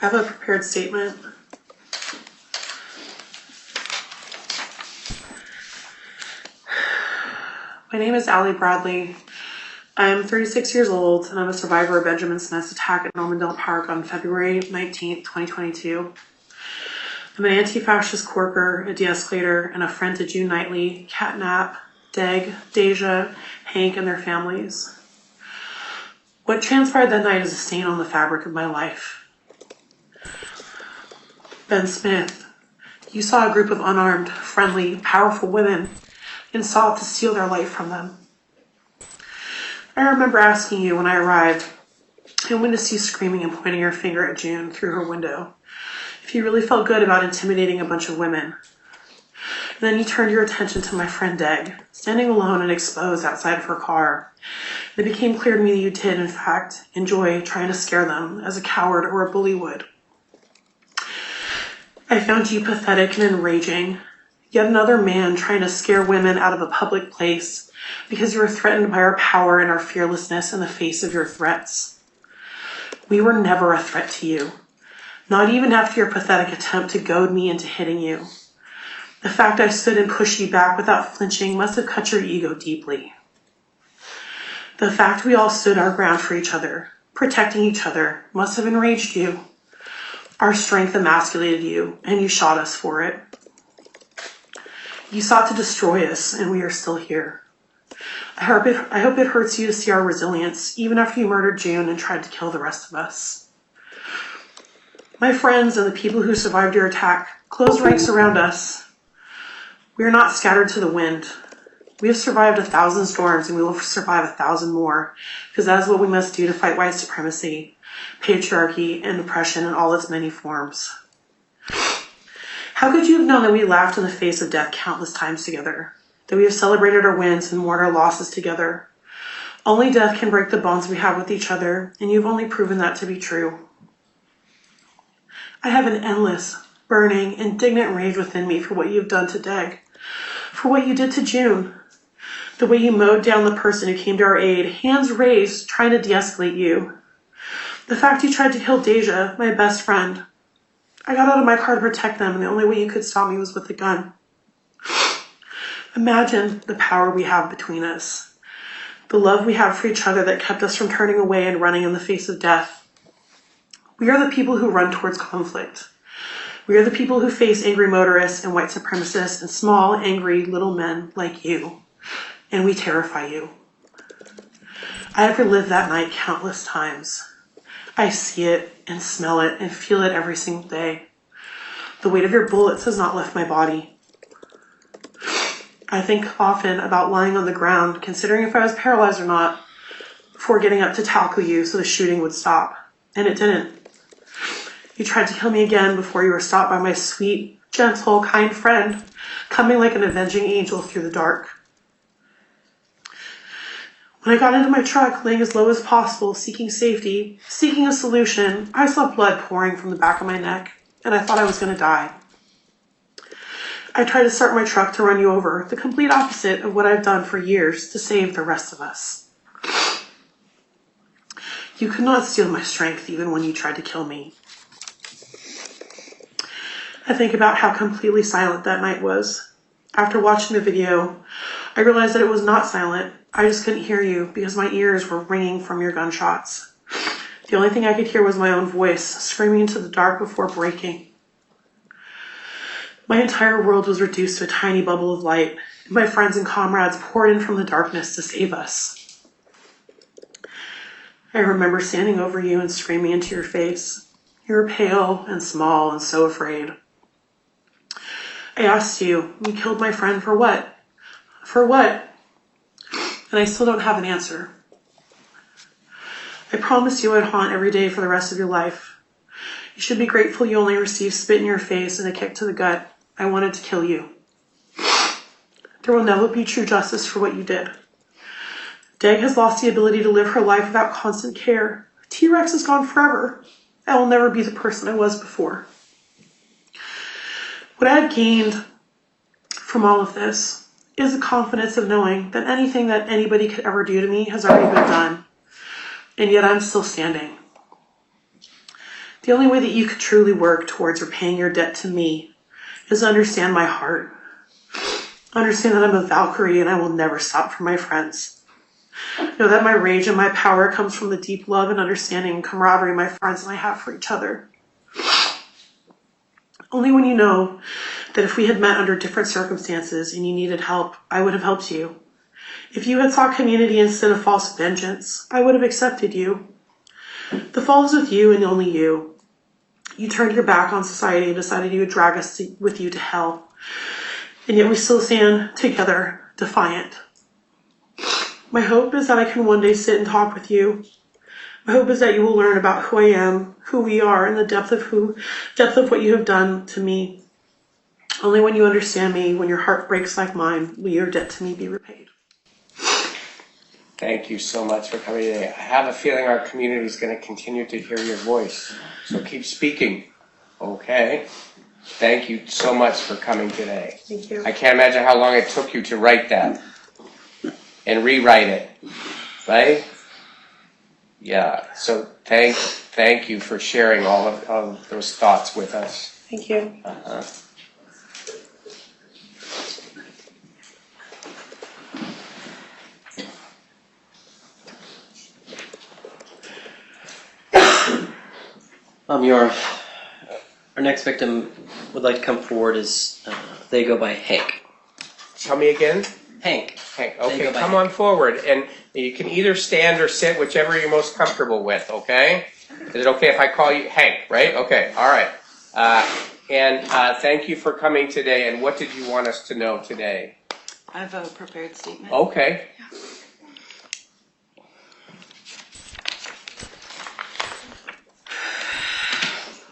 I have a prepared statement. My name is Allie Bradley. I'm 36 years old, and I'm a survivor of Benjamin Smith's attack at Normandale Park on February 19th, 2022. I'm an anti-fascist corker, a de-escalator, and a friend to June Knightley, Catnap, Deg, Deja, Hank, and their families. What transpired that night is a stain on the fabric of my life. Ben Smith, you saw a group of unarmed, friendly, powerful women and sought to steal their life from them. I remember asking you when I arrived and witnessed you screaming and pointing your finger at June through her window if you really felt good about intimidating a bunch of women. And then you turned your attention to my friend Deg, standing alone and exposed outside of her car. It became clear to me that you did, in fact, enjoy trying to scare them as a coward or a bully would. I found you pathetic and enraging. Yet another man trying to scare women out of a public place because you were threatened by our power and our fearlessness in the face of your threats. We were never a threat to you, not even after your pathetic attempt to goad me into hitting you. The fact I stood and pushed you back without flinching must have cut your ego deeply. The fact we all stood our ground for each other, protecting each other, must have enraged you. Our strength emasculated you, and you shot us for it. You sought to destroy us, and we are still here. I hope it hurts you to see our resilience, even after you murdered June and tried to kill the rest of us. My friends and the people who survived your attack, close ranks around us. We are not scattered to the wind. We have survived 1,000 storms, and we will survive 1,000 more, because that is what we must do to fight white supremacy, patriarchy, and oppression in all its many forms. How could you have known that we laughed in the face of death countless times together? That we have celebrated our wins and mourned our losses together? Only death can break the bonds we have with each other, and you've only proven that to be true. I have an endless, burning, indignant rage within me for what you've done to Deg, for what you did to June, the way you mowed down the person who came to our aid, hands raised, trying to de-escalate you. The fact you tried to kill Deja, my best friend. I got out of my car to protect them, and the only way you could stop me was with a gun. Imagine the power we have between us, the love we have for each other that kept us from turning away and running in the face of death. We are the people who run towards conflict. We are the people who face angry motorists and white supremacists and small, angry little men like you, and we terrify you. I have relived that night countless times. I see it and smell it and feel it every single day. The weight of your bullets has not left my body. I think often about lying on the ground, considering if I was paralyzed or not, before getting up to tackle you so the shooting would stop. And it didn't. You tried to kill me again before you were stopped by my sweet, gentle, kind friend, coming like an avenging angel through the dark. When I got into my truck, laying as low as possible, seeking safety, seeking a solution, I saw blood pouring from the back of my neck, and I thought I was going to die. I tried to start my truck to run you over, the complete opposite of what I've done for years to save the rest of us. You could not steal my strength even when you tried to kill me. I think about how completely silent that night was. After watching the video, I realized that it was not silent. I just couldn't hear you because my ears were ringing from your gunshots. The only thing I could hear was my own voice, screaming into the dark before breaking. My entire world was reduced to a tiny bubble of light, and my friends and comrades poured in from the darkness to save us. I remember standing over you and screaming into your face. You were pale and small and so afraid. I asked you, you killed my friend for what? For what? And I still don't have an answer. I promised you I'd haunt every day for the rest of your life. You should be grateful you only received spit in your face and a kick to the gut. I wanted to kill you. There will never be true justice for what you did. Deg has lost the ability to live her life without constant care. T-Rex is gone forever. I will never be the person I was before. What I have gained from all of this is the confidence of knowing that anything that anybody could ever do to me has already been done, and yet I'm still standing. The only way that you could truly work towards repaying your debt to me is to understand my heart. Understand that I'm a Valkyrie and I will never stop for my friends. Know that my rage and my power comes from the deep love and understanding and camaraderie my friends and I have for each other. Only when you know that if we had met under different circumstances and you needed help, I would have helped you. If you had sought community instead of false vengeance, I would have accepted you. The fault is with you and only you. You turned your back on society and decided you would drag us with you to hell. And yet we still stand together, defiant. My hope is that I can one day sit and talk with you. My hope is that you will learn about who I am, who we are, and the depth of what you have done to me. Only when you understand me, when your heart breaks like mine, will your debt to me be repaid. Thank you so much for coming today. I have a feeling our community is going to continue to hear your voice. So keep speaking. Okay. Thank you so much for coming today. Thank you. I can't imagine how long it took you to write that and rewrite it, right? Yeah. So thank you for sharing all of those thoughts with us. Thank you. Our next victim would like to come forward as they go by Hank. Tell me again. Hank. Hank. Okay, come on forward, and you can either stand or sit, whichever you're most comfortable with. Okay? Is it okay if I call you Hank? Right? Okay. All right. And thank you for coming today. And what did you want us to know today? I have a prepared statement. Okay.